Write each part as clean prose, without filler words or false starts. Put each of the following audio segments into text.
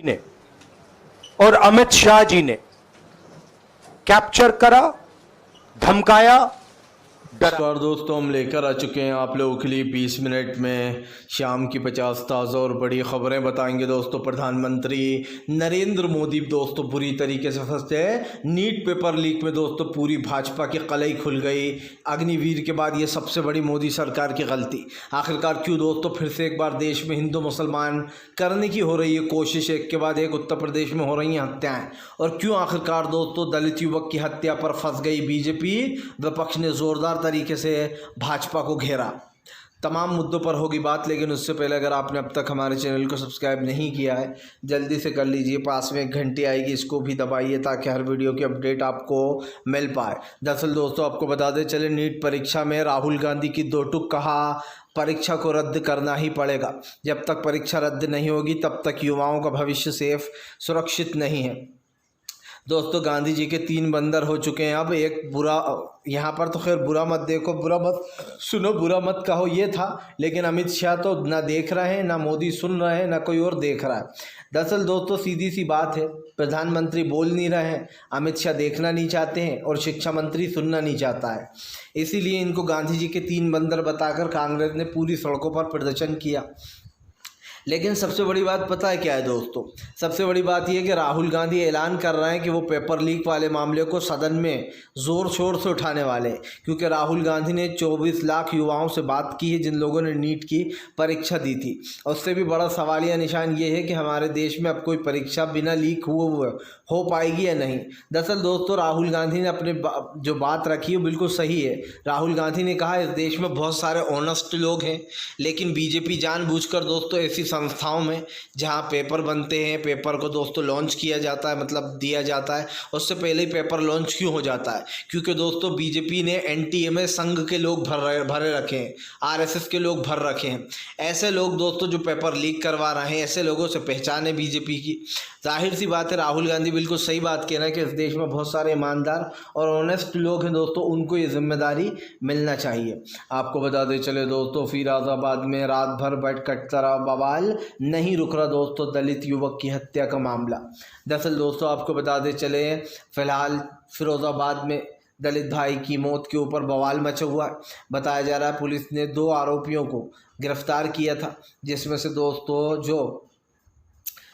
ने और अमित शाह जी ने कैप्चर करा, धमकाया, डरा। नमस्कार दोस्तों, हम लेकर आ चुके हैं आप लोगों के लिए 20 मिनट में शाम की 50 ताज़ा और बड़ी ख़बरें बताएंगे। दोस्तों, प्रधानमंत्री नरेंद्र मोदी दोस्तों बुरी तरीके से फंसते हैं नीट पेपर लीक में। दोस्तों, पूरी भाजपा की कलई खुल गई। अग्निवीर के बाद ये सबसे बड़ी मोदी सरकार की गलती। आखिरकार क्यों दोस्तों फिर से एक बार देश में हिंदू मुसलमान करने की हो रही है कोशिश, एक के बाद एक उत्तर प्रदेश में हो रही हैं हत्याएँ। और क्यों आखिरकार दोस्तों दलित युवक की हत्या पर फंस गई बीजेपी। विपक्ष ने ज़ोरदार तरीके से भाजपा को घेरा। तमाम मुद्दों पर होगी बात, लेकिन उससे पहले अगर आपने अब तक हमारे चैनल को सब्सक्राइब नहीं किया है जल्दी से कर लीजिए। पास में एक घंटी आएगी, इसको भी दबाइए ताकि हर वीडियो की अपडेट आपको मिल पाए। दरअसल दोस्तों आपको बता दें चले, नीट परीक्षा में राहुल गांधी की दो टूक कहा, परीक्षा को रद्द करना ही पड़ेगा। जब तक परीक्षा रद्द नहीं होगी तब तक युवाओं का भविष्य सेफ सुरक्षित नहीं है। दोस्तों, गांधी जी के 3 बंदर हो चुके हैं। अब एक बुरा, यहाँ पर तो खैर बुरा मत देखो, बुरा मत सुनो, बुरा मत कहो, ये था। लेकिन अमित शाह तो ना देख रहे हैं, ना मोदी सुन रहे हैं, ना कोई और देख रहा है। दरअसल दोस्तों सीधी सी बात है, प्रधानमंत्री बोल नहीं रहे हैं, अमित शाह देखना नहीं चाहते हैं और शिक्षा मंत्री सुनना नहीं चाहता है। इसीलिए इनको गांधी जी के 3 बंदर बताकर कांग्रेस ने पूरी सड़कों पर प्रदर्शन किया। लेकिन सबसे बड़ी बात पता है क्या है दोस्तों? सबसे बड़ी बात यह है कि राहुल गांधी ऐलान कर रहे हैं कि वो पेपर लीक वाले मामले को सदन में ज़ोर शोर से उठाने वाले हैं, क्योंकि राहुल गांधी ने 24 लाख युवाओं से बात की है जिन लोगों ने नीट की परीक्षा दी थी। और उससे भी बड़ा सवालिया निशान ये है कि हमारे देश में अब कोई परीक्षा बिना लीक हुए हो पाएगी या नहीं। दरअसल दोस्तों राहुल गांधी ने अपने जो बात रखी है बिल्कुल सही है। राहुल गांधी ने कहा इस देश में बहुत सारे ऑनेस्ट लोग हैं, लेकिन बीजेपी जानबूझकर दोस्तों ऐसी संस्थाओं में जहां पेपर बनते हैं, पेपर को दोस्तों लॉन्च किया जाता है, मतलब दिया जाता है, उससे पहले ही पेपर लॉन्च क्यों हो जाता है? क्योंकि दोस्तों बीजेपी ने एनटीएमए संघ के लोग भरे रखे हैं, आरएसएस के लोग भर रखे हैं। ऐसे लोग दोस्तों जो पेपर लीक करवा रहे हैं, ऐसे लोगों से पहचान है बीजेपी की। जाहिर सी बात है राहुल गांधी बिल्कुल सही बात कह रहे हैं कि इस देश में बहुत सारे ईमानदार और ऑनेस्ट लोग हैं दोस्तों, उनको ये जिम्मेदारी मिलना चाहिए। आपको बता दें चले दोस्तों, फिरोजाबाद में रात भर बैठ कटता रहा बवाल, नहीं रुक रहा दोस्तों दलित युवक की हत्या का मामला। दरअसल दोस्तों आपको बता दें चले, फिलहाल फिरोजाबाद में दलित भाई की मौत के ऊपर बवाल मचा हुआ है। बताया जा रहा है पुलिस ने 2 आरोपियों को गिरफ्तार किया था, जिसमें से दोस्तों जो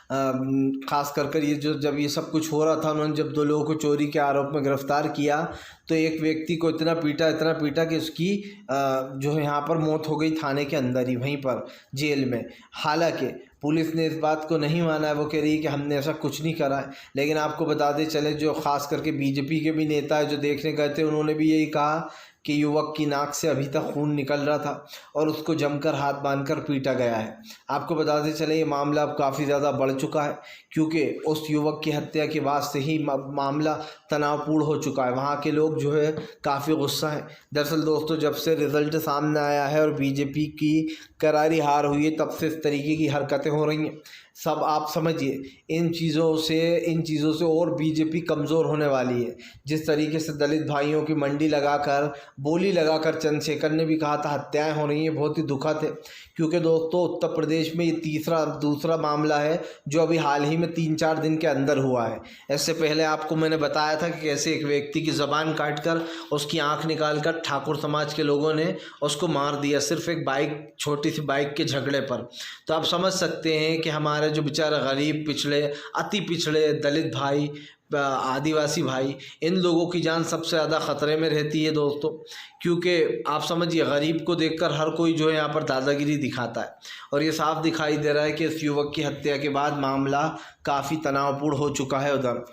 खास कर ये जो जब ये सब कुछ हो रहा था, उन्होंने जब 2 लोगों को चोरी के आरोप में गिरफ्तार किया तो एक व्यक्ति को इतना पीटा कि उसकी जो है यहाँ पर मौत हो गई, थाने के अंदर ही, वहीं पर जेल में। हालांकि पुलिस ने इस बात को नहीं माना है, वो कह रही है कि हमने ऐसा कुछ नहीं करा है। लेकिन आपको बता दें चले, जो खास करके बीजेपी के भी नेता है जो देखने गए थे, उन्होंने भी यही कहा कि युवक की नाक से अभी तक खून निकल रहा था और उसको जमकर हाथ बांधकर पीटा गया है। आपको बताते चले ये मामला अब काफ़ी ज़्यादा बढ़ चुका है, क्योंकि उस युवक की हत्या के बाद से ही मामला तनावपूर्ण हो चुका है। वहाँ के लोग जो है काफ़ी गुस्सा हैं। दरअसल दोस्तों जब से रिज़ल्ट सामने आया है और बीजेपी की करारी हार हुई है, तब से इस तरीके की हरकतें हो रही हैं। सब आप समझिए, इन चीज़ों से और बीजेपी कमज़ोर होने वाली है। जिस तरीके से दलित भाइयों की मंडी लगाकर, बोली लगाकर, चंद्रशेखर ने भी कहा था हत्याएं हो रही हैं, बहुत ही दुखद है। क्योंकि दोस्तों उत्तर प्रदेश में ये दूसरा मामला है जो अभी हाल ही में 3-4 दिन के अंदर हुआ है। इससे पहले आपको मैंने बताया था कि कैसे एक व्यक्ति की ज़बान काटकर उसकी आँख निकालकर ठाकुर समाज के लोगों ने उसको मार दिया, सिर्फ एक छोटी सी बाइक के झगड़े पर। तो आप समझ सकते हैं कि हमारे जो बेचारे गरीब, पिछड़े, अति पिछड़े दलित भाई, आदिवासी भाई, इन लोगों की जान सबसे ज़्यादा ख़तरे में रहती है दोस्तों। क्योंकि आप समझिए गरीब को देखकर हर कोई जो है यहाँ पर दादागिरी दिखाता है। और ये साफ दिखाई दे रहा है कि इस युवक की हत्या के बाद मामला काफ़ी तनावपूर्ण हो चुका है उधर।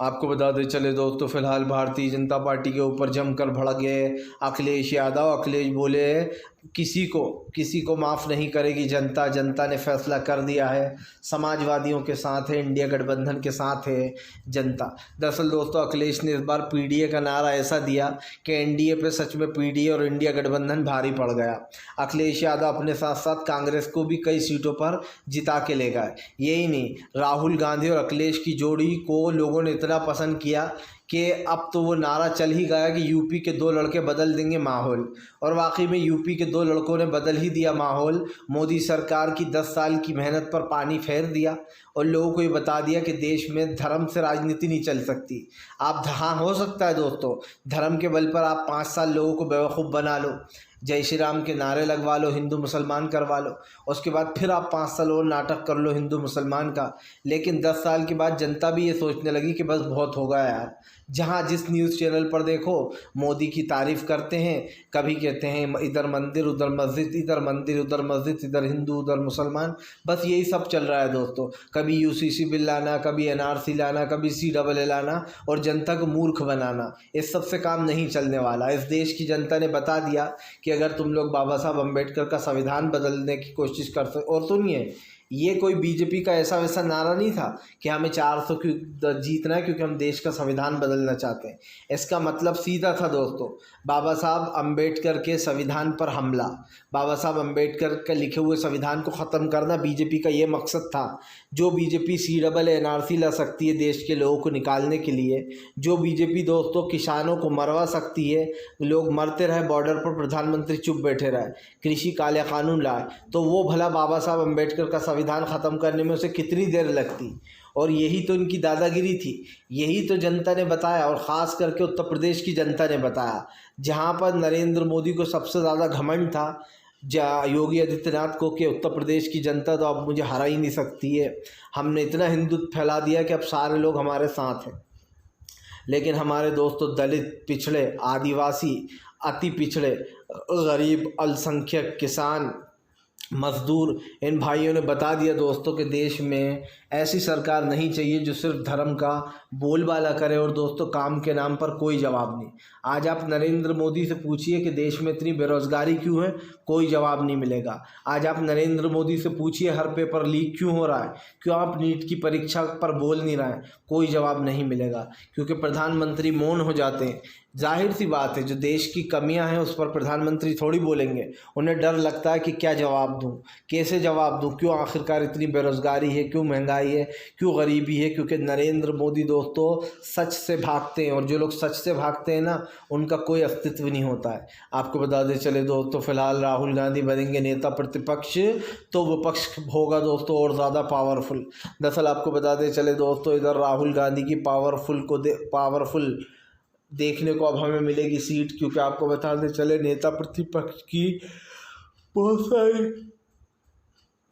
आपको बता दें चले दोस्तों, फिलहाल भारतीय जनता पार्टी के ऊपर जमकर भड़क गए अखिलेश यादव। अखिलेश बोले किसी को माफ़ नहीं करेगी जनता, जनता ने फैसला कर दिया है, समाजवादियों के साथ है, इंडिया गठबंधन के साथ है जनता। दरअसल दोस्तों अखिलेश ने इस बार पीडीए का नारा ऐसा दिया कि एनडीए पे सच में पीडीए और इंडिया गठबंधन भारी पड़ गया। अखिलेश यादव अपने साथ साथ कांग्रेस को भी कई सीटों पर जिता के ले गए। यही नहीं, राहुल गांधी और अखिलेश की जोड़ी को लोगों ने इतना पसंद किया कि अब तो वो नारा चल ही गया कि यूपी के 2 लड़के बदल देंगे माहौल। और वाकई में यूपी के 2 लड़कों ने बदल ही दिया माहौल। मोदी सरकार की 10 साल की मेहनत पर पानी फेर दिया और लोगों को ये बता दिया कि देश में धर्म से राजनीति नहीं चल सकती। आप हाँ हो सकता है दोस्तों, धर्म के बल पर आप 5 साल लोगों को बेवकूफ़ बना लो, जय श्री राम के नारे लगवा लो, हिंदू मुसलमान करवा लो, उसके बाद फिर आप 5 साल और नाटक कर लो हिंदू मुसलमान का। लेकिन 10 साल के बाद जनता भी ये सोचने लगी कि बस बहुत हो गया यार। जहाँ जिस न्यूज़ चैनल पर देखो मोदी की तारीफ़ करते हैं, कभी कहते हैं इधर मंदिर उधर मस्जिद, इधर मंदिर उधर मस्जिद, इधर हिंदू उधर मुसलमान, बस यही सब चल रहा है दोस्तों। कभी यूसीसी बिल लाना, कभी एनआरसी लाना, कभी CAA लाना और जनता को मूर्ख बनाना, इस सब से काम नहीं चलने वाला। इस देश की जनता ने बता दिया कि अगर तुम लोग बाबा साहब अम्बेडकर का संविधान बदलने की कोशिश कर सकते। और सुनिए, ये कोई बीजेपी का ऐसा वैसा नारा नहीं था कि हमें 400 क्यों जीतना है क्योंकि हम देश का संविधान बदलना चाहते हैं। इसका मतलब सीधा था दोस्तों, बाबा साहब अम्बेडकर के संविधान पर हमला, बाबा साहब अम्बेडकर के लिखे हुए संविधान को ख़त्म करना बीजेपी का ये मकसद था। जो बीजेपी CAA एनआरसी ला सकती है देश के लोगों को निकालने के लिए, जो बीजेपी दोस्तों किसानों को मरवा सकती है, लोग मरते रहे बॉर्डर पर, प्रधानमंत्री चुप बैठे रहे, कृषि काले कानून लाए, तो वो भला बाबा साहब अम्बेडकर का संविधान ख़त्म करने में उसे कितनी देर लगती। और यही तो इनकी दादागिरी थी, यही तो जनता ने बताया, और ख़ास करके उत्तर प्रदेश की जनता ने बताया, जहाँ पर नरेंद्र मोदी को सबसे ज़्यादा घमंड था योगी आदित्यनाथ को कि उत्तर प्रदेश की जनता तो अब मुझे हरा ही नहीं सकती है, हमने इतना हिंदुत्व फैला दिया कि अब सारे लोग हमारे साथ हैं। लेकिन हमारे दोस्तों दलित, पिछड़े, आदिवासी, अति पिछड़े, गरीब, अल्पसंख्यक, किसान, मज़दूर, इन भाइयों ने बता दिया दोस्तों कि देश में ऐसी सरकार नहीं चाहिए जो सिर्फ धर्म का बोलबाला करे और दोस्तों काम के नाम पर कोई जवाब नहीं। आज आप नरेंद्र मोदी से पूछिए कि देश में इतनी बेरोज़गारी क्यों है, कोई जवाब नहीं मिलेगा। आज आप नरेंद्र मोदी से पूछिए हर पेपर लीक क्यों हो रहा है, क्यों आप नीट की परीक्षा पर बोल नहीं रहे हैं, कोई जवाब नहीं मिलेगा, क्योंकि प्रधानमंत्री मौन हो जाते हैं। जाहिर सी बात है, जो देश की कमियां हैं उस पर प्रधानमंत्री थोड़ी बोलेंगे, उन्हें डर लगता है कि क्या जवाब दूं, कैसे जवाब दूं, क्यों आखिरकार इतनी बेरोज़गारी है, क्यों महंगाई है, क्यों गरीबी है। क्योंकि नरेंद्र मोदी दोस्तों सच से भागते हैं, और जो लोग सच से भागते हैं ना, उनका कोई अस्तित्व नहीं होता है। आपको बता दें चले दोस्तों, फिलहाल राहुल गांधी बनेंगे नेता प्रतिपक्ष, तो विपक्ष होगा दोस्तों और ज़्यादा पावरफुल। दरअसल आपको बता दें चले दोस्तों, इधर राहुल गांधी की पावरफुल देखने को अब हमें मिलेगी सीट, क्योंकि आपको बताते चले नेता प्रतिपक्ष की बहुत सारी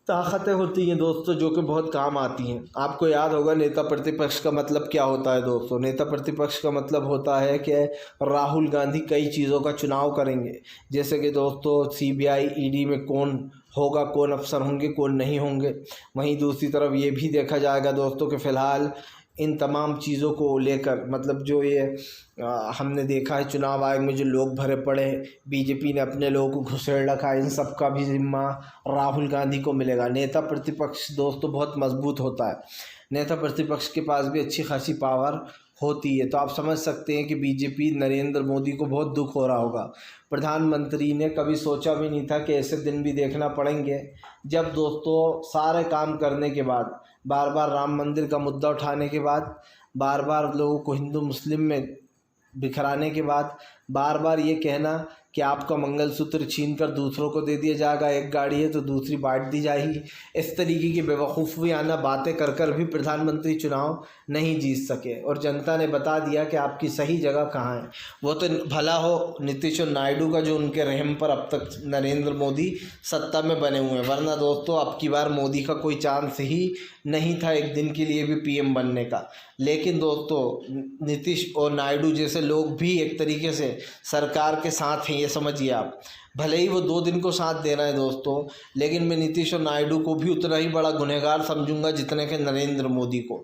ताकतें होती हैं दोस्तों जो कि बहुत काम आती हैं। आपको याद होगा नेता प्रतिपक्ष का मतलब क्या होता है दोस्तों। नेता प्रतिपक्ष का मतलब होता है कि राहुल गांधी कई चीज़ों का चुनाव करेंगे, जैसे कि दोस्तों CBI ED में कौन होगा, कौन अफसर होंगे, कौन नहीं होंगे। वहीं दूसरी तरफ ये भी देखा जाएगा दोस्तों कि फ़िलहाल इन तमाम चीज़ों को लेकर, मतलब जो ये हमने देखा है चुनाव आयोग में जो लोग भरे पड़े हैं, बीजेपी ने अपने लोगों को घुसेड़ रखा है, इन सब का भी जिम्मा राहुल गांधी को मिलेगा। नेता प्रतिपक्ष दोस्तों बहुत मजबूत होता है, नेता प्रतिपक्ष के पास भी अच्छी खासी पावर होती है। तो आप समझ सकते हैं कि बीजेपी नरेंद्र मोदी को बहुत दुख हो रहा होगा। प्रधानमंत्री ने कभी सोचा भी नहीं था कि ऐसे दिन भी देखना पड़ेंगे जब दोस्तों सारे काम करने के बाद, बार बार राम मंदिर का मुद्दा उठाने के बाद, बार बार लोगों को हिंदू मुस्लिम में बिखराने के बाद, बार बार ये कहना कि आपका मंगलसूत्र छीनकर दूसरों को दे दिया जाएगा, एक गाड़ी है तो दूसरी बांट दी जाएगी, इस तरीके की बेवकूफ़ियाना बातें कर कर भी प्रधानमंत्री चुनाव नहीं जीत सके। और जनता ने बता दिया कि आपकी सही जगह कहाँ है। वो तो भला हो नीतीश और नायडू का जो उनके रहम पर अब तक नरेंद्र मोदी सत्ता में बने हुए हैं, वरना दोस्तों अब की बार मोदी का कोई चांस ही नहीं था एक दिन के लिए भी PM बनने का। लेकिन दोस्तों नीतीश और नायडू जैसे लोग भी एक तरीके से सरकार के साथ हैं, ये समझिए आप। भले ही वो 2 दिन को साथ दे रहे हैं दोस्तों, लेकिन मैं नीतीश और नायडू को भी उतना ही बड़ा गुनहगार समझूंगा जितने के नरेंद्र मोदी को।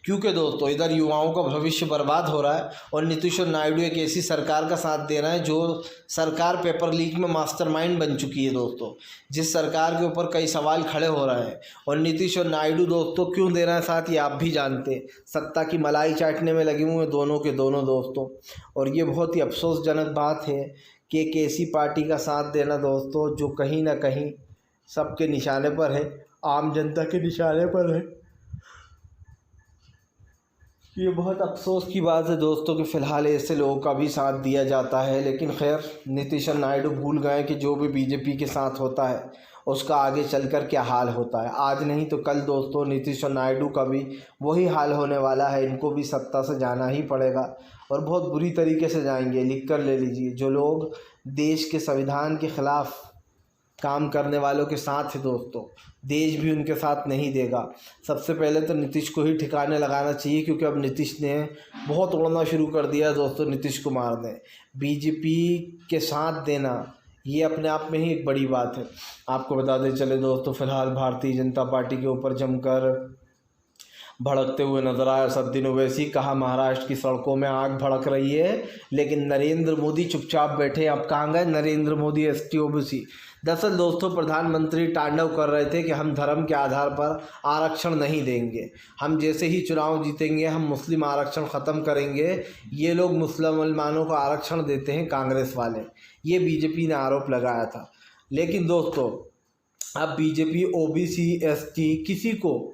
क्योंकि दोस्तों इधर युवाओं का भविष्य बर्बाद हो रहा है और नीतीश और नायडू एक ऐसी सरकार का साथ दे रहे हैं जो सरकार पेपर लीक में मास्टरमाइंड बन चुकी है दोस्तों, जिस सरकार के ऊपर कई सवाल खड़े हो रहे हैं। और नीतीश और नायडू दोस्तों क्यों दे रहे हैं साथ, ये आप भी जानते हैं, सत्ता की मलाई चाटने में लगे हुए हैं दोनों के दोनों दोस्तों। और ये बहुत ही अफसोसजनक बात है कि एक ऐसी पार्टी का साथ देना दोस्तों जो कहीं ना कहीं सबके निशाने पर है, आम जनता के निशाने पर है। ये बहुत अफसोस की बात है दोस्तों कि फ़िलहाल ऐसे लोगों का भी साथ दिया जाता है। लेकिन खैर नीतीश और नायडू भूल गए कि जो भी बीजेपी के साथ होता है उसका आगे चलकर क्या हाल होता है। आज नहीं तो कल दोस्तों नीतीश और नायडू का भी वही हाल होने वाला है। इनको भी सत्ता से जाना ही पड़ेगा और बहुत बुरी तरीके से जाएंगे। लिख कर ले लीजिए, जो लोग देश के संविधान के ख़िलाफ़ काम करने वालों के साथ है दोस्तों, देश भी उनके साथ नहीं देगा। सबसे पहले तो नीतीश को ही ठिकाने लगाना चाहिए, क्योंकि अब नीतीश ने बहुत उड़ना शुरू कर दिया दोस्तों। नीतीश कुमार ने बीजेपी के साथ देना, ये अपने आप में ही एक बड़ी बात है। आपको बताते चले दोस्तों, फिलहाल भारतीय जनता पार्टी के ऊपर जमकर भड़कते हुए नजर आया असदुद्दीन ओवैसी। कहा महाराष्ट्र की सड़कों में आग भड़क रही है, लेकिन नरेंद्र मोदी चुपचाप बैठे। अब कहाँ गए नरेंद्र मोदी एसटी ओबीसी। दरअसल दोस्तों प्रधानमंत्री तांडव कर रहे थे कि हम धर्म के आधार पर आरक्षण नहीं देंगे, हम जैसे ही चुनाव जीतेंगे हम मुस्लिम आरक्षण ख़त्म करेंगे। ये लोग मुसलमानों को आरक्षण देते हैं कांग्रेस वाले, ये बीजेपी ने आरोप लगाया था। लेकिन दोस्तों अब बीजेपी ओबीसी एसटी किसी को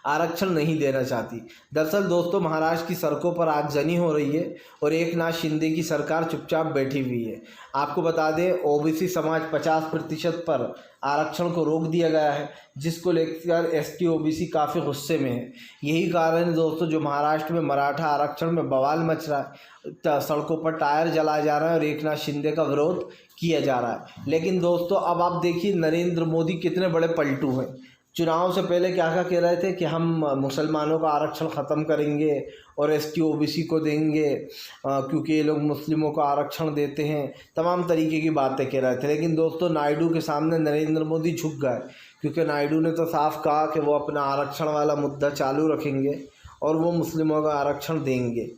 आरक्षण नहीं देना चाहती। दरअसल दोस्तों महाराष्ट्र की सड़कों पर आगजनी हो रही है और एकनाथ शिंदे की सरकार चुपचाप बैठी हुई है। आपको बता दें ओबीसी समाज 50% पर आरक्षण को रोक दिया गया है, जिसको लेकर एसटी ओबीसी काफ़ी गुस्से में है। यही कारण है दोस्तों जो महाराष्ट्र में मराठा आरक्षण में बवाल मच रहा है, सड़कों पर टायर जलाया जा रहा है और एकनाथ शिंदे का विरोध किया जा रहा है। लेकिन दोस्तों अब आप देखिए नरेंद्र मोदी कितने बड़े पलटू हैं। चुनाव से पहले क्या क्या कह रहे थे कि हम मुसलमानों का आरक्षण ख़त्म करेंगे और एसटी ओबीसी को देंगे क्योंकि ये लोग मुस्लिमों को आरक्षण देते हैं, तमाम तरीके की बातें कह रहे थे। लेकिन दोस्तों नायडू के सामने नरेंद्र मोदी झुक गए, क्योंकि नायडू ने तो साफ कहा कि वो अपना आरक्षण वाला मुद्दा चालू रखेंगे और वो मुस्लिमों का आरक्षण देंगे।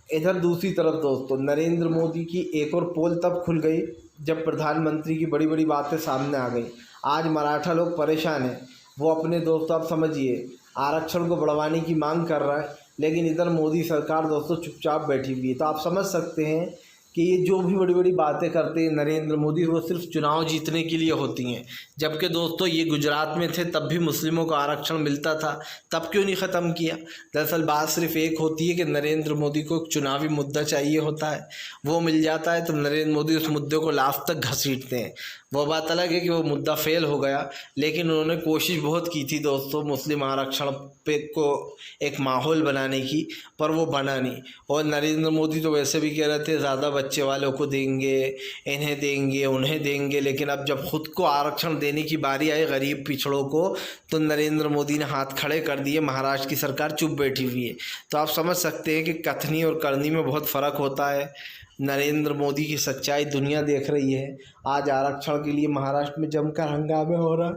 इधर दूसरी तरफ दोस्तों नरेंद्र मोदी की एक और पोल तब खुल गई जब प्रधानमंत्री की बड़ी बड़ी बातें सामने आ गई। आज मराठा लोग परेशान हैं, वो अपने दोस्तों आप समझिए आरक्षण को बढ़वाने की मांग कर रहा है, लेकिन इधर मोदी सरकार दोस्तों चुपचाप बैठी हुई है। तो आप समझ सकते हैं कि ये जो भी बड़ी बड़ी बातें करते हैं नरेंद्र मोदी, वो सिर्फ चुनाव जीतने के लिए होती हैं। जबकि दोस्तों ये गुजरात में थे तब भी मुस्लिमों को आरक्षण मिलता था, तब क्यों नहीं ख़त्म किया। दरअसल बात सिर्फ एक होती है कि नरेंद्र मोदी को एक चुनावी मुद्दा चाहिए होता है, वो मिल जाता है तो नरेंद्र मोदी उस मुद्दे को लास्ट तक घसीटते हैं। वो बात अलग है कि वो मुद्दा फेल हो गया, लेकिन उन्होंने कोशिश बहुत की थी दोस्तों मुस्लिम आरक्षण पे को एक माहौल बनाने की, पर वो बना नहीं। और नरेंद्र मोदी तो वैसे भी कह रहे थे ज़्यादा बच्चे वालों को देंगे, इन्हें देंगे, उन्हें देंगे, लेकिन अब जब खुद को आरक्षण देने की बारी आई गरीब पिछड़ों को, तो नरेंद्र मोदी ने हाथ खड़े कर दिए। महाराष्ट्र की सरकार चुप बैठी हुई है। तो आप समझ सकते हैं कि कथनी और करनी में बहुत फ़र्क होता है। नरेंद्र मोदी की सच्चाई दुनिया देख रही है। आज आरक्षण के लिए महाराष्ट्र में जमकर हंगामे हो रहा,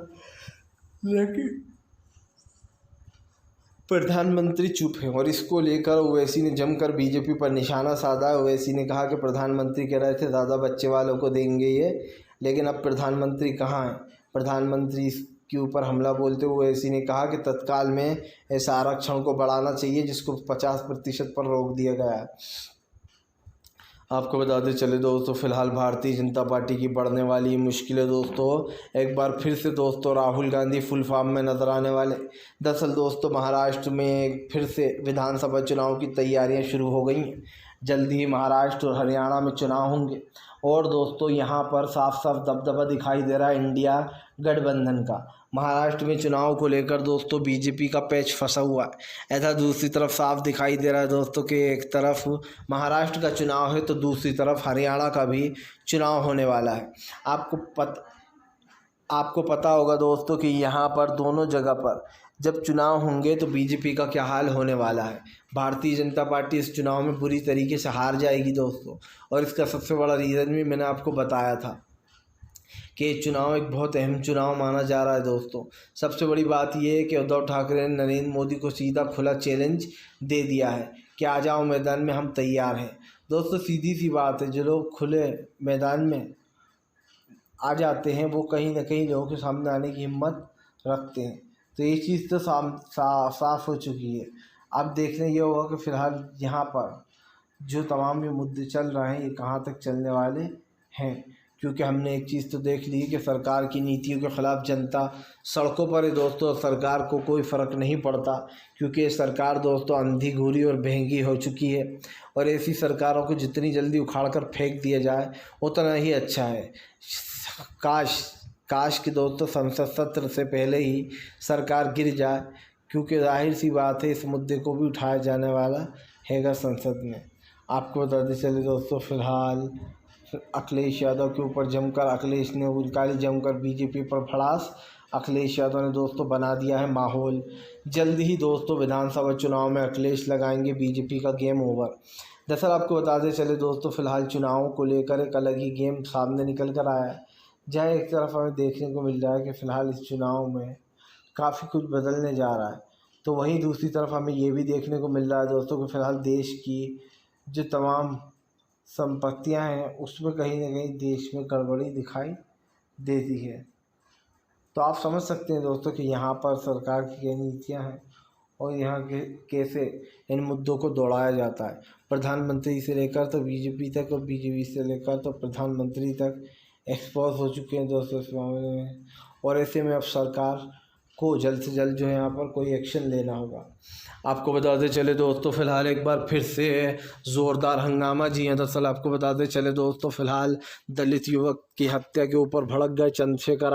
लेकिन प्रधानमंत्री चुप है। और इसको लेकर ओवैसी ने जमकर बीजेपी पर निशाना साधा। ओवैसी ने कहा कि प्रधानमंत्री कह रहे थे ज़्यादा बच्चे वालों को देंगे ये, लेकिन अब प्रधानमंत्री कहाँ हैं। प्रधानमंत्री के ऊपर हमला बोलते हुए ओवैसी ने कहा कि तत्काल में ऐसा आरक्षण को बढ़ाना चाहिए जिसको 50% पर रोक दिया गया है। आपको बताते चले दोस्तों फिलहाल भारतीय जनता पार्टी की बढ़ने वाली मुश्किलें दोस्तों एक बार फिर से दोस्तों राहुल गांधी फुल फॉर्म में नज़र आने वाले। दरअसल दोस्तों महाराष्ट्र में फिर से विधानसभा चुनाव की तैयारियां शुरू हो गई हैं। जल्दी ही महाराष्ट्र और हरियाणा में चुनाव होंगे और दोस्तों यहां पर साफ साफ दबदबा दिखाई दे रहा है इंडिया गठबंधन का। महाराष्ट्र में चुनाव को लेकर दोस्तों बीजेपी का पैच फंसा हुआ है। ऐसा दूसरी तरफ साफ दिखाई दे रहा है दोस्तों कि एक तरफ महाराष्ट्र का चुनाव है तो दूसरी तरफ हरियाणा का भी चुनाव होने वाला है। आपको पता होगा दोस्तों कि यहाँ पर दोनों जगह पर जब चुनाव होंगे तो बीजेपी का क्या हाल होने वाला है। भारतीय जनता पार्टी इस चुनाव में बुरी तरीके से हार जाएगी दोस्तों, और इसका सबसे बड़ा रीज़न भी मैंने आपको बताया था कि चुनाव एक बहुत अहम चुनाव माना जा रहा है दोस्तों। सबसे बड़ी बात यह है कि उद्धव ठाकरे ने नरेंद्र मोदी को सीधा खुला चैलेंज दे दिया है कि आ जाओ मैदान में, हम तैयार हैं। दोस्तों सीधी सी बात है, जो लोग खुले मैदान में आ जाते हैं वो कहीं ना कहीं लोगों के सामने आने की हिम्मत रखते हैं। तो ये चीज़ तो साफ हो चुकी है। अब देखने ये होगा कि फ़िलहाल यहाँ पर जो तमाम ये मुद्दे चल रहे हैं ये कहाँ तक चलने वाले हैं, क्योंकि हमने एक चीज़ तो देख ली कि सरकार की नीतियों के ख़िलाफ़ जनता सड़कों पर है दोस्तों। सरकार को कोई फ़र्क नहीं पड़ता, क्योंकि ये सरकार दोस्तों अंधी घूरी और महंगी हो चुकी है, और ऐसी सरकारों को जितनी जल्दी उखाड़ कर फेंक दिया जाए उतना ही अच्छा है। काश काश कि दोस्तों संसद सत्र से पहले ही सरकार गिर जाए, क्योंकि जाहिर सी बात है इस मुद्दे को भी उठाया जाने वाला हैगा संसद में। आपको बताते चले दोस्तों, फिलहाल अखिलेश यादव के ऊपर जमकर अखिलेश ने निकाली जमकर बीजेपी पर भड़ास। अखिलेश यादव ने दोस्तों बना दिया है माहौल। जल्द ही दोस्तों विधानसभा चुनाव में अखिलेश लगाएंगे बीजेपी का गेम ओवर। दरअसल आपको बताते चले दोस्तों, फिलहाल चुनावों को लेकर एक अलग ही गेम सामने निकल कर आया है, जहाँ एक तरफ हमें देखने को मिल रहा है कि फ़िलहाल इस चुनाव में काफ़ी कुछ बदलने जा रहा है, तो वहीं दूसरी तरफ हमें ये भी देखने को मिल रहा है दोस्तों कि फ़िलहाल देश की जो तमाम संपत्तियां हैं उसमें कहीं ना कहीं देश में गड़बड़ी दिखाई देती है। तो आप समझ सकते हैं दोस्तों कि यहाँ पर सरकार की क्या नीतियाँ हैं और यहाँ के कैसे इन मुद्दों को दौड़ाया जाता है। प्रधानमंत्री से लेकर तो बीजेपी तक और बीजेपी से लेकर तो प्रधानमंत्री तक एक्सपोज हो चुके हैं दोस्तों इस मामले में, और ऐसे में अब सरकार को जल्द से जल्द जो है यहाँ पर कोई एक्शन लेना होगा। आपको बताते चले दोस्तों, फ़िलहाल एक बार फिर से ज़ोरदार हंगामा जी हैं। दरअसल आपको बताते चले दोस्तों, फ़िलहाल दलित युवक की हत्या के ऊपर भड़क गए चंद्रशेखर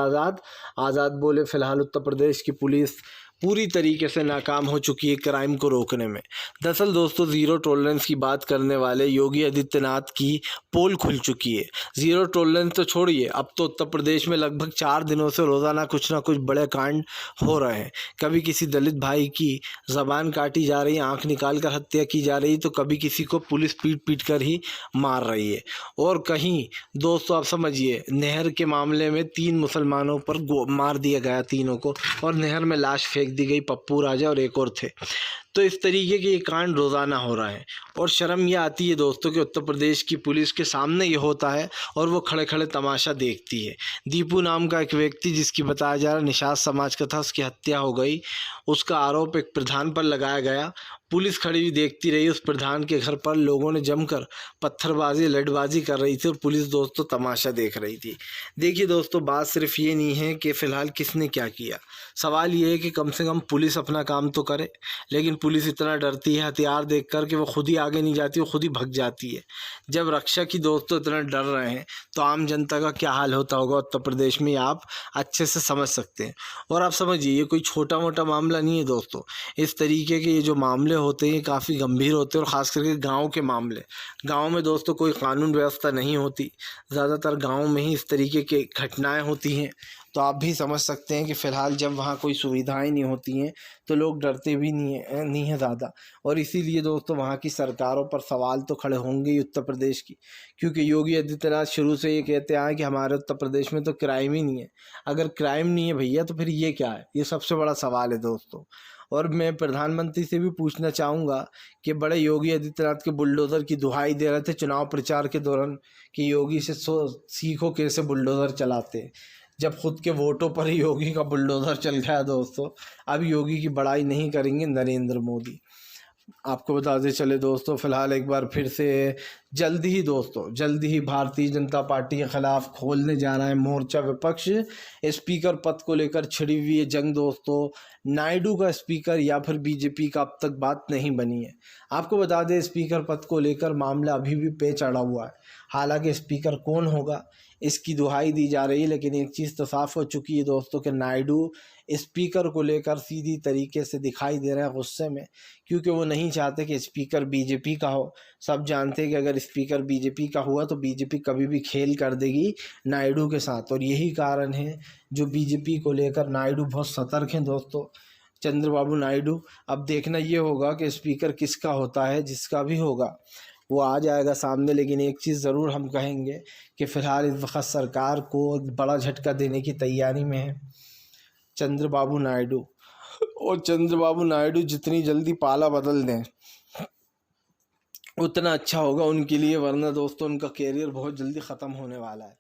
आज़ाद बोले फ़िलहाल उत्तर प्रदेश की पुलिस पूरी तरीके से नाकाम हो चुकी है क्राइम को रोकने में। दरअसल दोस्तों ज़ीरो टॉलरेंस की बात करने वाले योगी आदित्यनाथ की पोल खुल चुकी है। ज़ीरो टॉलरेंस तो छोड़िए, अब तो उत्तर प्रदेश में लगभग 4 दिनों से रोज़ाना कुछ ना कुछ बड़े कांड हो रहे हैं। कभी किसी दलित भाई की ज़बान काटी जा रही है, आँख निकाल कर हत्या की जा रही है, तो कभी किसी को पुलिस पीट कर ही मार रही है। और कहीं दोस्तों आप समझिए, नहर के मामले में 3 मुसलमानों पर मार दिया गया, तीनों को, और नहर में लाश फेंक दी गई, पप्पू राजा और एक और थे। तो इस तरीके के ये कांड रोज़ाना हो रहा है और शर्म ये आती है दोस्तों कि उत्तर प्रदेश की पुलिस के सामने ये होता है और वो खड़े खड़े तमाशा देखती है। दीपू नाम का एक व्यक्ति, जिसकी बताया जा रहा है निषाद समाज का था, उसकी हत्या हो गई, उसका आरोप एक प्रधान पर लगाया गया। पुलिस खड़ी हुई देखती रही, उस प्रधान के घर पर लोगों ने जमकर पत्थरबाजी लड़बाजी कर रही थी और पुलिस दोस्तों तमाशा देख रही थी। देखिए दोस्तों, बात सिर्फ ये नहीं है कि फ़िलहाल किसने क्या किया, सवाल ये है कि कम से कम पुलिस अपना काम तो करे। लेकिन पुलिस इतना डरती है हथियार देख कर कि वो खुद ही आगे नहीं जाती, वो खुद ही भग जाती है। जब रक्षा की दोस्तों इतना डर रहे हैं तो आम जनता का क्या हाल होता होगा उत्तर प्रदेश में, आप अच्छे से समझ सकते हैं। और आप समझिए, ये कोई छोटा मोटा मामला नहीं है दोस्तों। इस तरीके के ये जो मामले होते हैं काफ़ी गंभीर होते हैं, और ख़ास करके गाँव के मामले। गाँव में दोस्तों कोई कानून व्यवस्था नहीं होती, ज़्यादातर गाँव में ही इस तरीके की घटनाएँ होती हैं। तो आप भी समझ सकते हैं कि फ़िलहाल जब वहाँ कोई सुविधाएं नहीं होती हैं तो लोग डरते भी नहीं हैं ज़्यादा। और इसीलिए दोस्तों वहाँ की सरकारों पर सवाल तो खड़े होंगे ही उत्तर प्रदेश की, क्योंकि योगी आदित्यनाथ शुरू से ये कहते आए कि हमारे उत्तर प्रदेश में तो क्राइम ही नहीं है। अगर क्राइम नहीं है भैया तो फिर ये क्या है? ये सबसे बड़ा सवाल है दोस्तों। और मैं प्रधानमंत्री से भी पूछना चाहूँगा कि बड़े योगी आदित्यनाथ के बुलडोज़र की दुहाई दे रहे थे चुनाव प्रचार के दौरान कि योगी से सीखो कैसे बुलडोज़र चलाते हैं, जब खुद के वोटों पर ही योगी का बुलडोज़र चल गया दोस्तों। अब योगी की बड़ाई नहीं करेंगे नरेंद्र मोदी। आपको बताते चले दोस्तों, फ़िलहाल एक बार फिर से जल्द ही भारतीय जनता पार्टी के ख़िलाफ़ खोलने जा रहा है मोर्चा विपक्ष। स्पीकर पद को लेकर छिड़ी हुई है जंग दोस्तों। नायडू का स्पीकर या फिर बीजेपी का अब तक बात नहीं बनी है। आपको बता दें, स्पीकर पद को लेकर मामला अभी भी पे चढ़ा हुआ है। हालांकि स्पीकर कौन होगा इसकी दुहाई दी जा रही है, लेकिन एक चीज़ तो साफ़ हो चुकी है दोस्तों कि नायडू स्पीकर को लेकर सीधी तरीके से दिखाई दे रहे हैं गुस्से में, क्योंकि वो नहीं चाहते कि स्पीकर बीजेपी का हो। सब जानते हैं कि अगर स्पीकर बीजेपी का हुआ तो बीजेपी कभी भी खेल कर देगी नायडू के साथ, और यही कारण है जो बीजेपी को लेकर नायडू बहुत सतर्क हैं दोस्तों, चंद्रबाबू नायडू। अब देखना ये होगा कि स्पीकर किसका होता है, जिसका भी होगा वो आ जाएगा सामने। लेकिन एक चीज़ ज़रूर हम कहेंगे कि फ़िलहाल इस वक्त सरकार को बड़ा झटका देने की तैयारी में है चंद्रबाबू नायडू, और चंद्रबाबू नायडू जितनी जल्दी पाला बदल दें उतना अच्छा होगा उनके लिए, वरना दोस्तों उनका कैरियर बहुत जल्दी ख़त्म होने वाला है।